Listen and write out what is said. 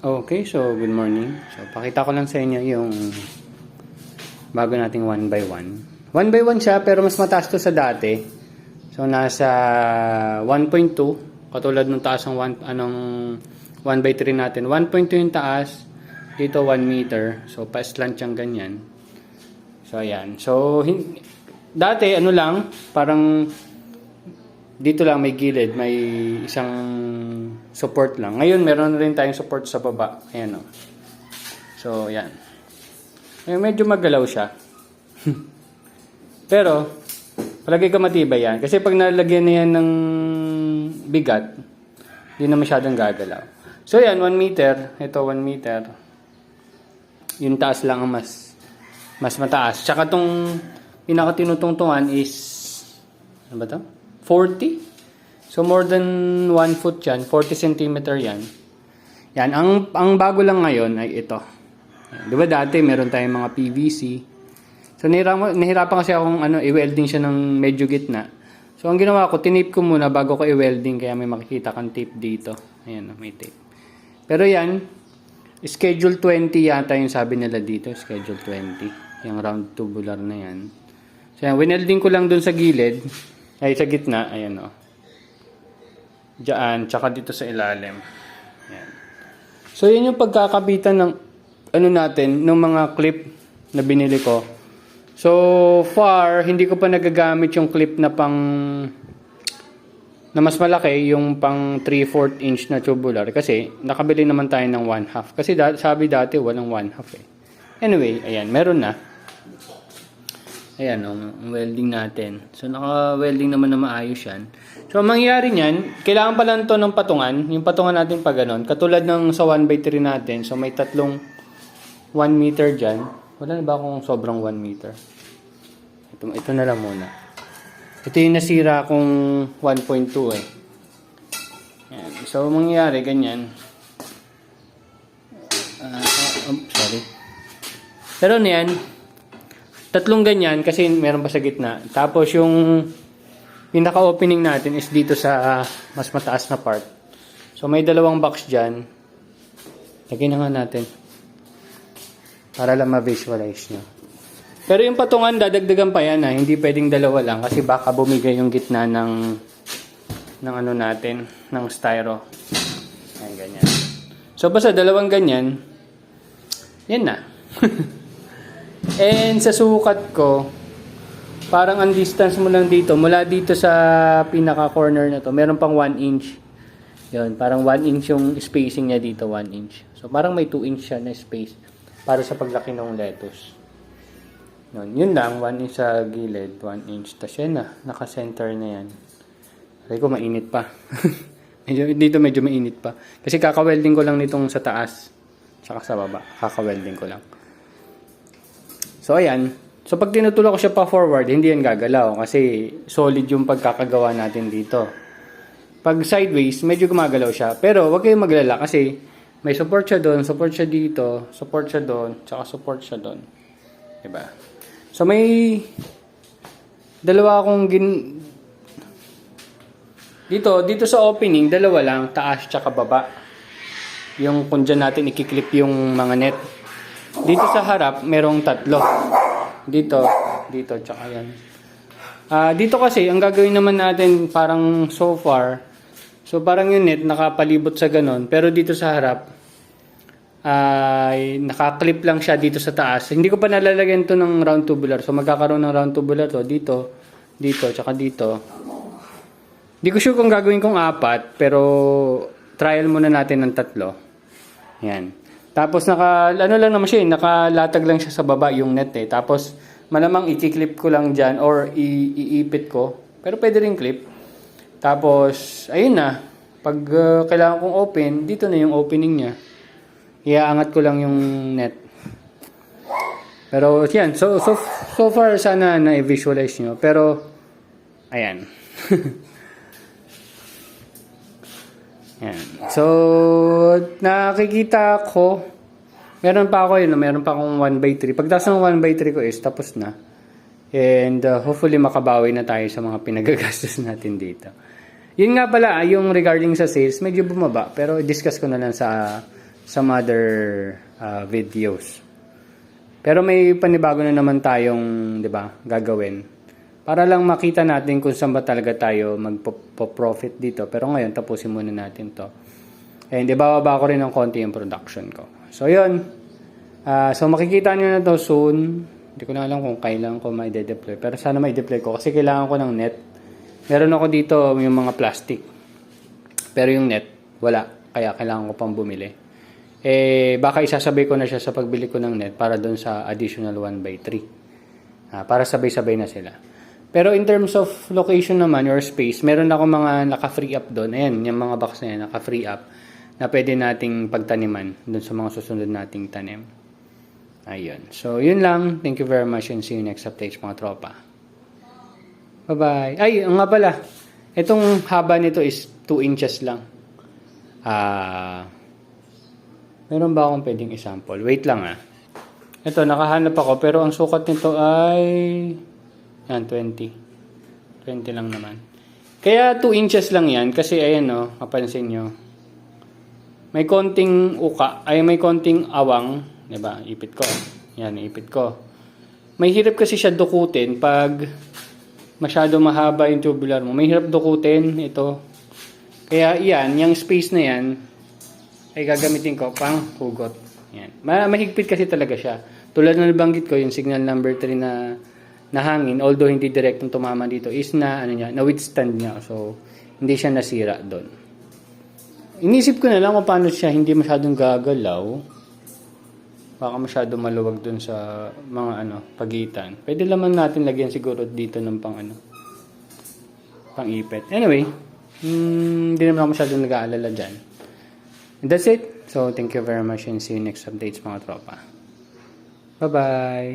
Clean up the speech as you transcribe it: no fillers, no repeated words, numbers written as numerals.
Okay, so good morning. So pakita ko lang sa inyo yung bago nating 1x1. 1x1 siya pero mas mataas to sa dati. So nasa 1.2 katulad ng taas ng 1x3 natin. 1.2 yung taas, dito 1 meter. So pa-slant siyang ganyan. So ayan. So dati ano lang, parang dito lang may gilid, may isang support lang. Ngayon, meron rin tayong support sa baba. Ayan o. So, yan. Medyo maggalaw siya. Pero, palagi ka matibay yan. Kasi pag nalagyan na yan ng bigat, hindi na masyadong gagalaw. So, yan, 1 meter. Ito, 1 meter. Yung taas lang ang mas mataas. Tsaka itong pinakatinutungtungan is, ano ba ito? 40. So more than 1 foot yan, 40 cm yan. Yan, ang bago lang ngayon ay ito. Yan. 'Di ba dati meron tayong mga PVC. So nahirapan kasi akong i-welding siya ng medyo gitna. So ang ginawa ko, tinape ko muna bago ko i-welding kaya may makikita kang tape dito. Ayan, may tape. Pero yan, schedule 20 yata yung sabi nila dito, schedule 20. Yung round tubular na yan. So yan, winelding ko lang dun sa gilid. Ay, sa gitna, ayan o. Diyan, tsaka dito sa ilalim. Ayan. So, yun yung pagkakabitan ng, natin, ng mga clip na binili ko. So, far, hindi ko pa nagagamit yung clip na na mas malaki, yung pang 3/4 inch na tubular. Kasi, nakabili naman tayo ng 1/2. Kasi sabi dati, walang 1/2 eh. Anyway, ayan, meron na. Ayan, ang welding natin. So, naka-welding naman na maayos yan. So, ang mangyayari niyan, kailangan pala ito ng patungan. Yung patungan natin pa ganon. Katulad ng sa 1x3 natin. So, may tatlong 1 meter dyan. Wala na ba akong sobrang 1 meter? Ito na lang muna. Ito yung nasira kong 1.2 eh. Ayan. So, ang mangyayari, ganyan. Sorry. Pero niyan, tatlong ganyan kasi meron pa sa gitna. Tapos yung pinaka-opening natin is dito sa mas mataas na part. So may dalawang box dyan. Lagyan na nga natin. Para lang ma-visualize nyo. Pero yung patungan, dadagdagan pa yan ha. Hindi pwedeng dalawa lang kasi baka bumigay yung gitna ng natin, ng styro. Ayan, ganyan. So basta dalawang ganyan. Yan na. And sa sukat ko, parang ang distance mo lang dito, mula dito sa pinaka-corner na to, meron pang 1 inch. Yun, parang 1 inch yung spacing niya dito, 1 inch. So parang may 2 inch siya na space para sa paglaki ng lettuce. Yun lang, 1 inch sa gilid, 1 inch. Tapos yan na, naka-center na yan. Sabi ko, mainit pa. Dito medyo mainit pa. Kasi kaka-welding ko lang nitong sa taas, saka sa baba. Kaka-welding ko lang. So, ayan. So, pag tinutulak ko siya pa forward, hindi yan gagalaw kasi solid yung pagkakagawa natin dito. Pag sideways, medyo gumagalaw siya. Pero, wag kayong maglala kasi may support siya doon, support siya dito, support siya doon, tsaka support siya doon. Diba? So, may dalawa akong dito sa opening, dalawa lang, taas tsaka baba. Yung kung dyan natin ikiklip yung mga net. Dito sa harap, merong tatlo. Dito, tsaka yan. Dito kasi, ang gagawin naman natin parang so far, so parang yung net nakapalibot sa ganon, pero dito sa harap, ay nakaklip lang siya dito sa taas. Hindi ko pa nalalagyan to ng round tubular. So magkakaroon ng round tubular to dito, tsaka dito. Hindi ko sure kung gagawin kong 4, pero trial muna natin ng 3. Yan. Tapos nakalatag lang siya sa baba yung net eh. Tapos malamang i-clip ko lang dyan or iipit ko. Pero pwede rin clip. Tapos ayun na. Pag kailangan kong open, dito na yung opening niya. Iaangat ko lang yung net. Pero yan. So far sana na-visualize nyo. Pero ayan. Yan. So, nakikita ko, meron pa akong 1x3. Pagtaas ng 1x3 ko is tapos na. And hopefully makabawi na tayo sa mga pinagagastos natin dito. Yun nga pala, yung regarding sa sales, medyo bumaba. Pero discuss ko na lang sa some other videos. Pero may panibago na naman tayong, 'di ba, gagawin. Para lang makita natin kung saan ba talaga tayo magpo-profit dito. Pero ngayon, tapusin muna natin 'to. And ibababa ko rin ng konti yung production ko. So, 'yun. So makikita niyo na 'to soon. Hindi ko na alam kung kailan ko ma-deploy. Pero sana ma-deploy ko kasi kailangan ko ng net. Meron ako dito yung mga plastic. Pero yung net, wala. Kaya kailangan ko pang bumili. Baka isasabay ko na siya sa pagbili ko ng net para doon sa additional 1/3. Para sabay-sabay na sila. Pero in terms of location naman or space, meron ako mga naka-free up doon. Ayan, yung mga box na yan, naka-free up na pwede nating pagtaniman doon sa mga susunod nating tanim. Ayun. So, yun lang. Thank you very much and see you next updates mga tropa. Bye-bye. Ay, nga pala. Itong haba nito is 2 inches lang. Meron ba akong pwedeng example? Wait lang Ito, nakahanap ako pero ang sukat nito ay 20 lang naman. Kaya 2 inches lang yan kasi ayan kapansin nyo. May konting may konting awang, 'di ba? Ipit ko. Yan, ipit ko. May hirap kasi siya dukutin pag masyado mahaba yung tubular mo. May hirap dukutin ito. Kaya yan, yung space na yan ay gagamitin ko pang hugot. Yan. Mahigpit kasi talaga siya. Tulad na nabanggit ko, yung signal number 3 na hangin, although hindi direktong tumama dito, is na-withstand niya. So, hindi siya nasira doon. Inisip ko na lang kung paano siya hindi masyadong gagalaw. Baka masyadong maluwag doon sa mga pagitan. Pwede naman natin lagyan siguro dito ng pang-ipit. Anyway, hindi naman ako masyadong nag-aalala dyan. And that's it. So, thank you very much and see you next updates mga tropa. Bye-bye!